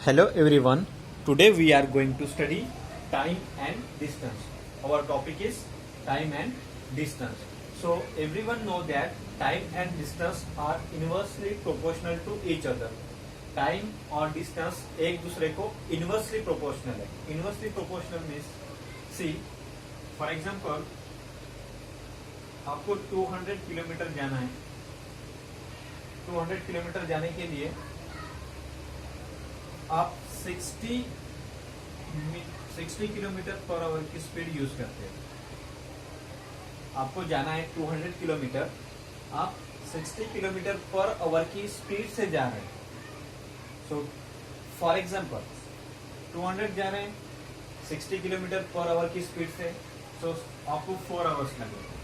Hello everyone. Today we are going to study time and distance. Our topic is time and distance. So everyone know that time and distance are inversely proportional to each other. Time और distance एक दूसरे को inversely proportional है. Inversely proportional means see for example आपको 200 kilometre जाना है. 200 kilometre जाने के लिए आप 60 किलोमीटर पर आवर की स्पीड यूज करते हैं. आपको जाना है 200 किलोमीटर, आप 60 किलोमीटर पर आवर की स्पीड से जा रहे हैं. सो फॉर एग्जांपल 200 जा रहे हैं 60 किलोमीटर पर आवर की स्पीड से, सो आपको 4 आवर्स लगेंगे.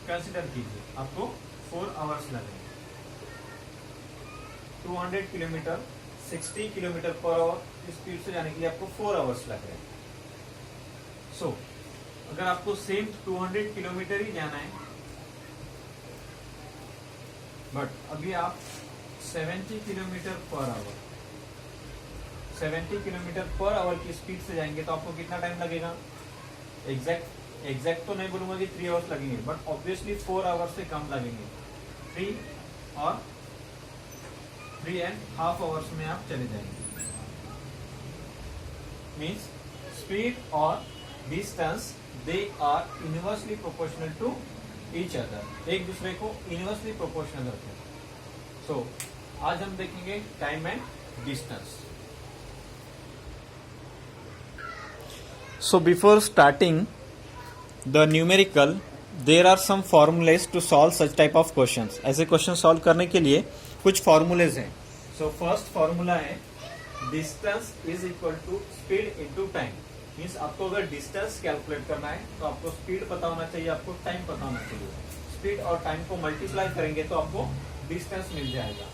कंसिडर कीजिए आपको 4 आवर्स लगेंगे. 200 किलोमीटर 60 किलोमीटर पर आवर की स्पीड से जाने के लिए आपको 4 आवर्स लग रहे हैं. सो अगर आपको सेम 200 किलोमीटर ही जाना है बट अभी आप 70 kilometre per our 70 kilometre per our की स्पीड से जाएंगे तो आपको कितना टाइम लगेगा? एग्जैक्ट तो नहीं बोलूंगा कि 3 आवर्स लगेंगे बट ऑब्वियसली 4 आवर्स से कम लगेंगे. 3.5 आवर्स में आप चले जाएंगे. मीन्स स्पीड और distance they are inversely proportional to each other. एक दूसरे को इनवर्सली प्रोपोर्शनल होते हैं. सो आज हम देखेंगे time and distance. So before starting the numerical, there are some formulas to solve such type of questions. ऐसे क्वेश्चन सॉल्व करने के लिए कुछ फॉर्मूलेज हैं. सो फर्स्ट फॉर्मूला है distance is equal to speed into time. Means आपको अगर distance calculate करना है तो आपको स्पीड पता होना चाहिए, आपको टाइम पता होना चाहिए. स्पीड और टाइम को मल्टीप्लाई करेंगे तो आपको डिस्टेंस मिल जाएगा.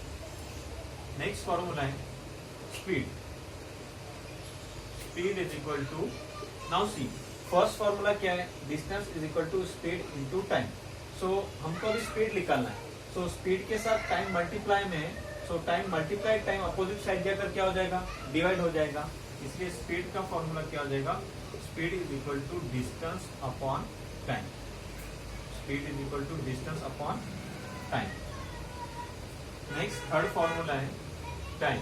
नेक्स्ट फॉर्मूला है speed. Speed is equal to, now see first formula क्या है? Distance is equal to speed into time. So हमको अभी स्पीड निकालना है. सो स्पीड के साथ टाइम मल्टीप्लाई में है. सो time multiply time opposite side जाकर क्या हो जाएगा? डिवाइड हो जाएगा. इसलिए स्पीड का फॉर्मूला क्या हो जाएगा? Speed is equal to distance upon time. Speed is equal to distance upon time. Next third formula है time.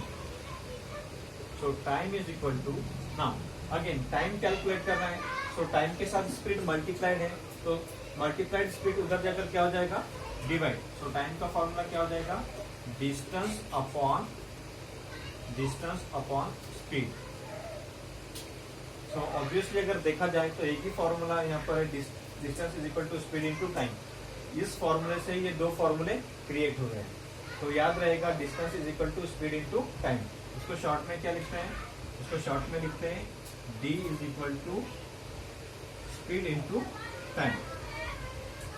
So time is equal to, now again time calculate करना है. सो टाइम के साथ स्पीड मल्टीप्लाइड है तो मल्टीप्लाइड स्पीड उधर जाकर क्या हो जाएगा? डिवाइड. सो टाइम का फॉर्मूला क्या हो जाएगा? Distance upon speed. So obviously अगर देखा जाए तो एक ही फॉर्मूला यहाँ पर है, distance is equal to speed into time. इस फॉर्मूले से ये दो फॉर्मूले क्रिएट हो रहे हैं. तो याद रहेगा distance is equal to speed into time. इसको शॉर्ट में क्या लिखते हैं? इसको शॉर्ट में लिखते हैं d is equal to speed into time.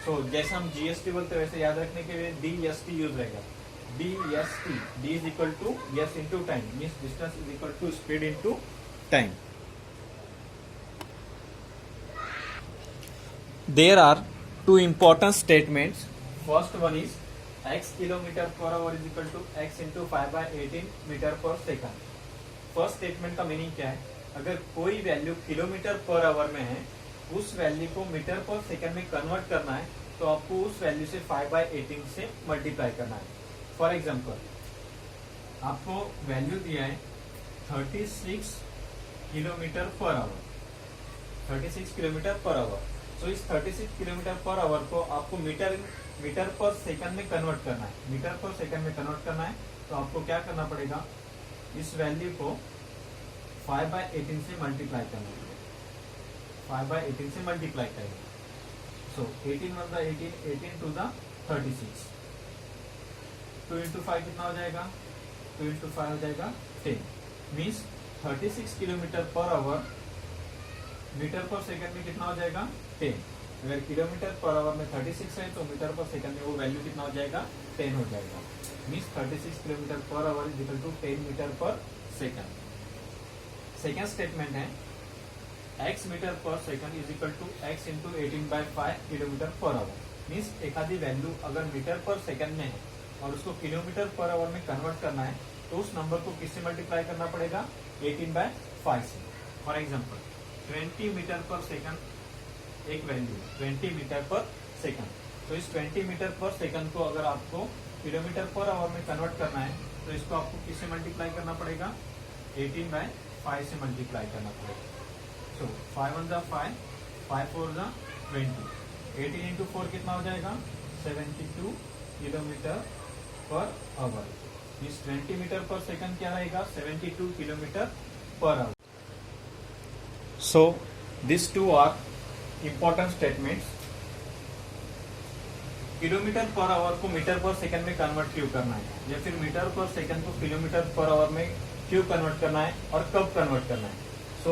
So जैसे हम जीएसटी बोलते हैं वैसे याद रखने के लिए DST यूज रहेगा. DST, d is equal to s into time means distance is equal to speed into time. There are two important statements. First one is x kilometer per hour is equal to x into 5/18 metre per second. First statement का meaning क्या है? अगर कोई value kilometre per our में है उस value को metre per second में कन्वर्ट करना है तो आपको उस वैल्यू से 5/18 से मल्टीप्लाई करना है. फॉर एग्जांपल आपको वैल्यू दिया है 36 kilometre per our. 36 kilometre per our. तो इस 36 किलोमीटर पर आवर को आपको मीटर पर सेकंड में कन्वर्ट करना है. मीटर पर सेकंड में कन्वर्ट करना है तो आपको क्या करना पड़ेगा? इस वैल्यू को 5/18 से मल्टीप्लाई करना है. 5/18 से मल्टीप्लाई करेंगे. सो 18 × 18, 18 टू द 36. 2 × 5 कितना हो जाएगा? 2 × 5 हो जाएगा 10. Means 36 kilometre per hour metre per second में कितना हो जाएगा? 10. अगर किलोमीटर पर आवर में 36 है तो मीटर पर सेकंड में वो वैल्यू कितना हो जाएगा? 10 हो जाएगा. Means 36 kilometre per hour is equal to 10 metre per second. Second statement है x metre per second is equal to x into 18/5 kilometre per hour. Means एक आधी वैल्यू अगर मीटर पर सेकंड में है और उसको किलोमीटर पर आवर में convert करना है तो उस नंबर को किससे मल्टीप्लाई करना पड़ेगा, 18/5 से। For example 20 metre per second एक वैल्यू 20 मीटर पर सेकंड, तो इस 20 मीटर पर सेकंड को अगर आपको किलोमीटर पर आवर में कन्वर्ट करना है तो इसको आपको किससे मल्टीप्लाई करना पड़ेगा, 18/5 से मल्टीप्लाई करना पड़ेगा। सो 5 1 5, 5 4 20, 18 इंटू 4 कितना हो जाएगा, 72 किलोमीटर पर आवर। इस 20 मीटर पर सेकंड क्या रहेगा, 72 kilometre per hour. So this two are important statements. Kilometre per hour को मीटर पर सेकंड में कन्वर्ट क्यों करना है, या फिर मीटर पर सेकंड को किलोमीटर पर आवर में क्यों कन्वर्ट करना है और कब कन्वर्ट करना है। सो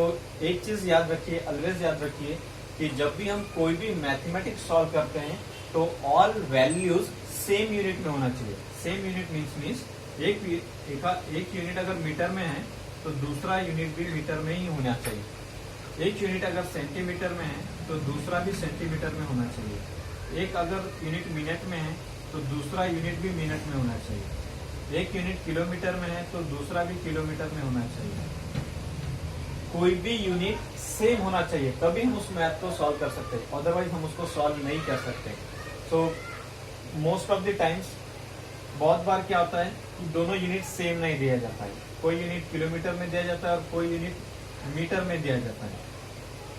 एक चीज याद रखिए, ऑलवेज याद रखिए कि जब भी हम कोई भी मैथमेटिक्स सॉल्व करते हैं तो ऑल वैल्यूज सेम यूनिट में होना चाहिए। सेम यूनिट मीन्स एक यूनिट अगर मीटर में है तो दूसरा यूनिट भी मीटर में ही होना चाहिए। एक यूनिट अगर सेंटीमीटर में है तो दूसरा भी सेंटीमीटर में होना चाहिए। एक अगर यूनिट मिनट में है तो दूसरा यूनिट भी मिनट में होना चाहिए। एक यूनिट किलोमीटर में है तो दूसरा भी किलोमीटर में होना चाहिए। कोई भी यूनिट सेम होना चाहिए, तभी हम उस मैथ को सॉल्व कर सकते हैं, अदरवाइज हम उसको सॉल्व नहीं कर सकते। So most of the times बहुत बार क्या होता है कि दोनों यूनिट सेम नहीं दिया जाता है, कोई यूनिट किलोमीटर में दिया जाता है और कोई यूनिट मीटर में दिया जाता है।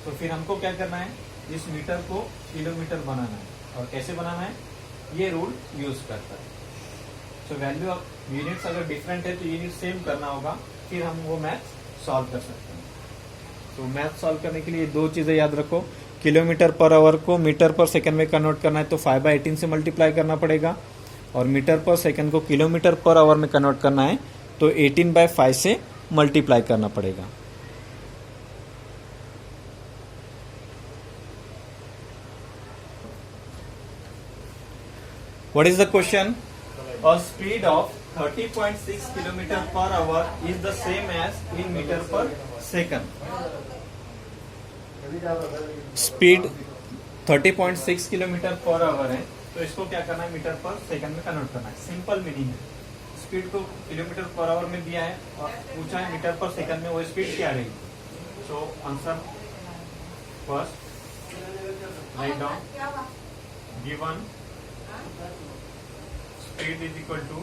तो फिर हमको क्या करना है, इस मीटर को किलोमीटर बनाना है, और कैसे बनाना है ये रूल यूज करता है। सो वैल्यू ऑफ यूनिट्स अगर डिफरेंट है तो यूनिट सेम करना होगा, फिर हम वो मैथ सॉल्व कर सकते हैं। तो मैथ सॉल्व करने के लिए दो चीजें याद रखो, किलोमीटर पर आवर को मीटर पर सेकंड में कन्वर्ट करना है तो 5/18 से मल्टीप्लाई करना पड़ेगा, और मीटर पर सेकंड को किलोमीटर पर आवर में कन्वर्ट करना है तो 18/5 से मल्टीप्लाई करना पड़ेगा। What is the question? A speed of 30.6 km per hour is the same as in meter per second. Speed 30.6 kilometre per our है, तो इसको क्या करना है, मीटर पर सेकंड में कन्वर्ट करना है। सिंपल मीनिंग है, स्पीड को किलोमीटर पर आवर में दिया है और पूछा है मीटर पर सेकंड में वो स्पीड क्या रहेगी। So answer first write down, given speed is equal to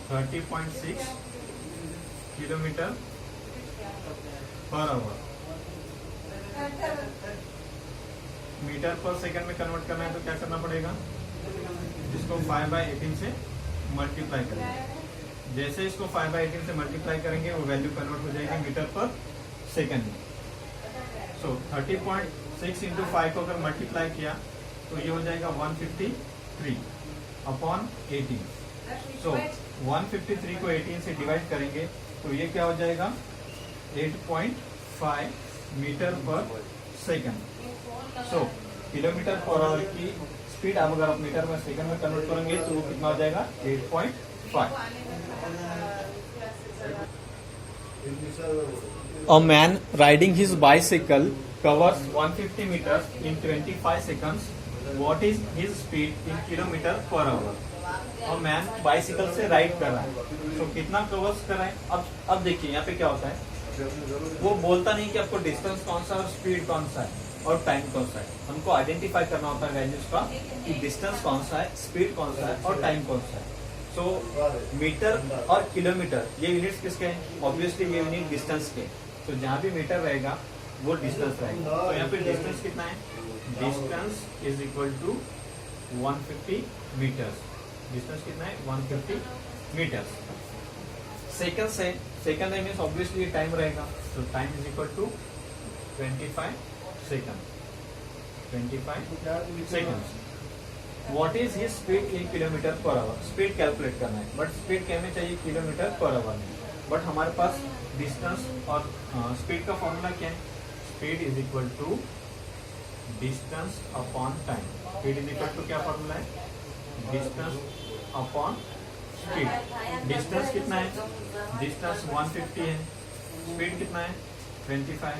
30.6 kilometre per hour. Metre per second में कन्वर्ट करना है तो क्या करना पड़ेगा, इसको 5/18 से मल्टीप्लाई करेंगे। जैसे इसको 5/18 से मल्टीप्लाई करेंगे वो वैल्यू कन्वर्ट हो जाएगी मीटर पर सेकंड में। सो 30.6 इंटू 5 को अगर मल्टीप्लाई किया तो ये हो जाएगा 153 अपॉन 18। सो 153 को 18 से डिवाइड करेंगे तो ये क्या हो जाएगा, 8.5 metre per second. So kilometre per our की स्पीड आप अगर आप मीटर में सेकंड में कन्वर्ट करेंगे तो वो कितना हो जाएगा, 8.5। A man riding his bicycle covers 150 meters in 25 seconds. What is his speed in kilometer per hour? और मैन बाइसिकल से राइड कर रहा है, तो कितना कवर्स कर रहा है। अब देखिए यहाँ पे क्या होता है, वो बोलता नहीं कि आपको डिस्टेंस कौन सा और स्पीड कौन सा है और टाइम कौन सा है। हमको आइडेंटिफाई करना होता है वैल्यूज का कि डिस्टेंस कौन सा है, स्पीड कौन सा है और टाइम कौन सा है। सो मीटर और किलोमीटर ये यूनिट्स किसके हैं, ऑब्वियसली ये यूनिट डिस्टेंस के। तो जहाँ भी मीटर रहेगा वो डिस्टेंस रहेगा। तो यहाँ पे डिस्टेंस कितना है, distance is equal to 150 metres. Distance कितना है, 150 मीटर्स। सेकंड से सेकंड मीन्स ऑब्वियसली टाइम रहेगा, तो time is equal to 25 second. 25 second. What is his speed in kilometre per hour. Speed calculate करना है, बट स्पीड कहने चाहिए किलोमीटर पर आवर में, बट हमारे पास डिस्टेंस और स्पीड का फॉर्मूला क्या है, speed is equal to distance upon time. Speed is equal to क्या फॉर्मूला है, डिस्टेंस अपॉन स्पीड। डिस्टेंस कितना है, डिस्टेंस 150 है, स्पीड कितना है 25।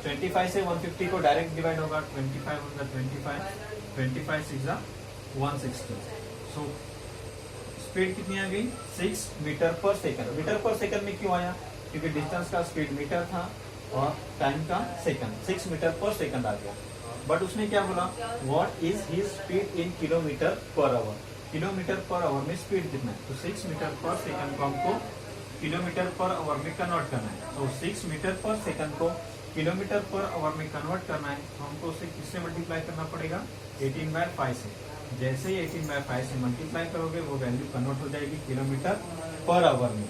25 से 150 को डायरेक्ट डिवाइड होगा, 25 होगा 25, 25 6 160। सो स्पीड कितनी आ गई 6 metre per second. Metre per second में क्यों आया, क्योंकि डिस्टेंस का स्पीड मीटर था और टाइम का सेकंड, 6 मीटर पर सेकंड आ गया। बट उसने क्या बोला, what is his speed in kilometre per our. Kilometre per our में स्पीड कितना है, तो 6 मीटर पर सेकंड को हमको किलोमीटर पर आवर में कन्वर्ट करना है। तो 6 मीटर पर सेकंड को किलोमीटर पर आवर में कन्वर्ट करना है, तो हमको उसे किससे मल्टीप्लाई करना पड़ेगा, 18/5 से। जैसे ही 18/5 से मल्टीप्लाई करोगे वो वैल्यू कन्वर्ट हो जाएगी किलोमीटर पर आवर में।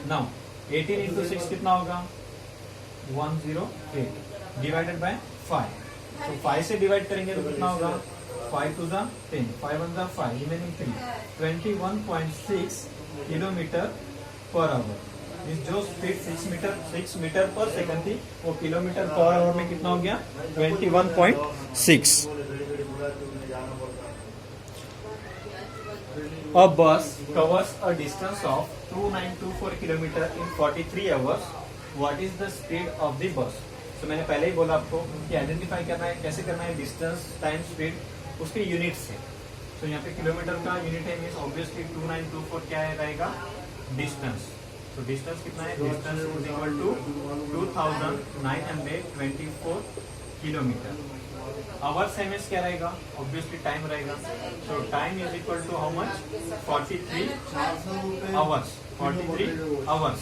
नाउ 18 इंटू 6 कितना होगा, 108 डिवाइडेड बाय 5। तो 5 से डिवाइड करेंगे तो कितना होगा, 5 to the 10, 5 1 the 5, remaining 3, 21.6 kilometre per our. जो स्पीड 6 मीटर पर सेकंड थी वो किलोमीटर पर आवर में कितना हो गया, 21.6। A bus covers a distance of 2924 kilometer in 43 hours. What is the speed of the bus? तो मैंने पहले ही बोला आपको कि आइडेंटिफाई करना है, कैसे करना है, डिस्टेंस टाइम स्पीड उसके यूनिट से। तो यहाँ पे किलोमीटर का यूनिट है, मीन्स ऑब्वियसली 2924 क्या है रहेगा, डिस्टेंस। तो डिस्टेंस कितना है, distance is equal to 2924 kilometre. Hours MS क्या रहेगा, ऑब्वियसली टाइम रहेगा। So time is equal to how much, 43 hours, 43 hours.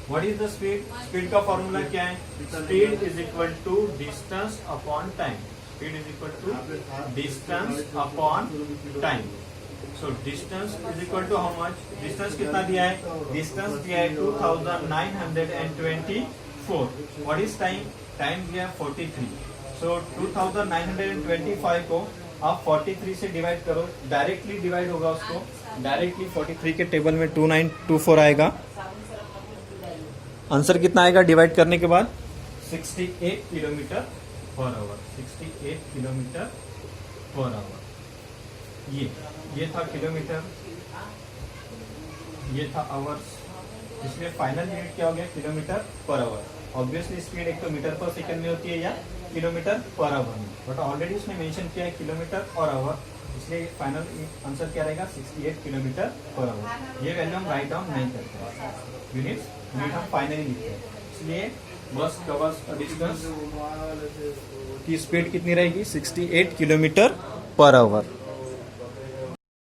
What is the speed, speed का फॉर्मूला क्या है, speed is equal to distance upon time. Speed is equal to distance upon time. So distance is equal to how much, distance कितना दिया है, distance दिया है 2924। What is time, time दिया है 43। सो 2925 को आप 43 से डिवाइड करो, डायरेक्टली डिवाइड होगा उसको, डायरेक्टली 43 के टेबल में 2924 आएगा। आंसर कितना आएगा डिवाइड करने के बाद, 68 kilometre per our, 68 kilometre per our. ये था किलोमीटर, ये था आवर्स, इसलिए फाइनल यूनिट क्या हो गया, kilometre per our. Obviously speed एक तो मीटर पर सेकंड में होती है या किलोमीटर पर आवर में, बट ऑलरेडी उसने मेंशन किया है किलोमीटर और आवर, इसलिए फाइनल आंसर क्या रहेगा, 68 किलोमीटर पर आवर। ये वैल्यू हम राइट डाउन नहीं करते हैं, यूनिट हम फाइनली लिखते हैं। इसलिए बस कवर्स डिस्टेंस की स्पीड कितनी रहेगी, 68 किलोमीटर पर आवर।